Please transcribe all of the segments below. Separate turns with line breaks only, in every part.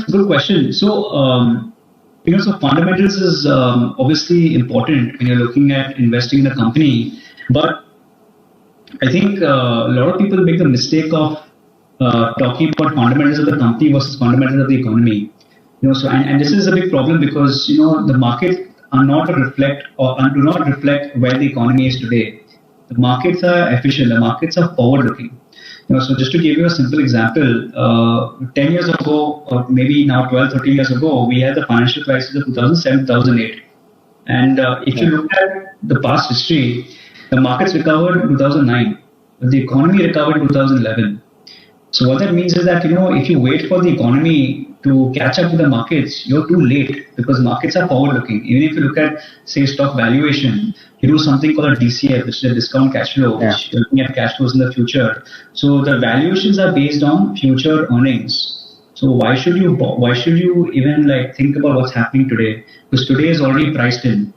a good question. So fundamentals is obviously important when you're looking at investing in a company, but I think a lot of people make the mistake of talking about fundamentals of the company versus fundamentals of the economy. And this is a big problem because the market are not a reflect or do not reflect where the economy is today. The markets are efficient. The markets are forward-looking. So just to give you a simple example, 10 years ago, or maybe now 12, 13 years ago, we had the financial crisis of 2007, 2008. And if you look at the past history, the markets recovered in 2009, but the economy recovered in 2011. So what that means is that, if you wait for the economy to catch up with the markets, you're too late because markets are forward-looking. Even if you look at, say, stock valuation, you do something called a DCF, which is a discount cash flow, which you're looking at cash flows in the future. So the valuations are based on future earnings. So why should you even think about what's happening today? Because today is already priced in,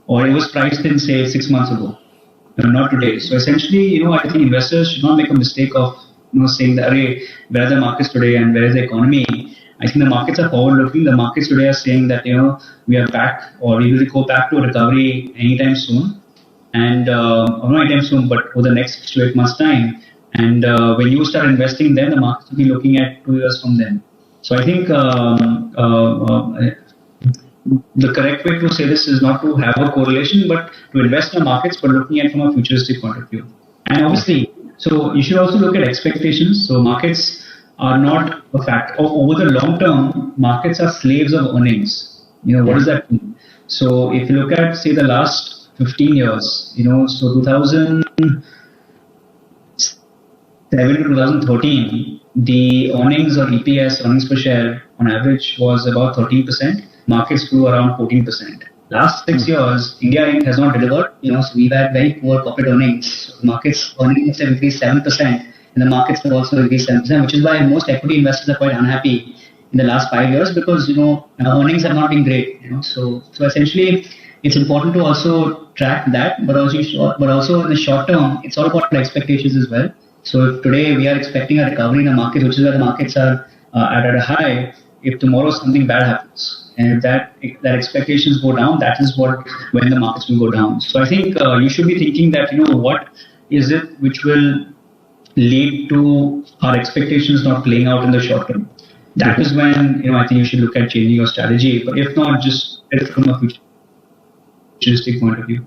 or it was priced in, say, 6 months ago, not today. So essentially, I think investors should not make a mistake of saying that, where are the markets today and where is the economy? I think the markets are forward-looking. The markets today are saying that, we are back or we will go back to recovery anytime soon. And, or not anytime soon, but over the next 6 to 8 months' time. And when you start investing, then the markets will be looking at 2 years from then. So I think the correct way to say this is not to have a correlation, but to invest in the markets, but looking at it from a futuristic point of view. And obviously, so you should also look at expectations. So markets are not a fact. Over the long term, markets are slaves of earnings. What does that mean? So if you look at, say, the last 15 years, so 2007 to 2013, the earnings or EPS, earnings per share, on average was about 13%. Markets grew around 14%. Last 6 years, India Inc. has not delivered. So we've had very poor corporate earnings. So markets earnings have increased 7%. And the markets have also increased 7%, which is why most equity investors are quite unhappy in the last 5 years because, earnings have not been great. So essentially, it's important to also track that, but also in the short term, it's all about expectations as well. So if today we are expecting a recovery in the market, which is where the markets are at a high, if tomorrow something bad happens and if that expectations go down, that is when the markets will go down. So I think you should be thinking that, what is it which will lead to our expectations not playing out in the short term. That is when, I think you should look at changing your strategy. But if not, just from a futuristic point of view.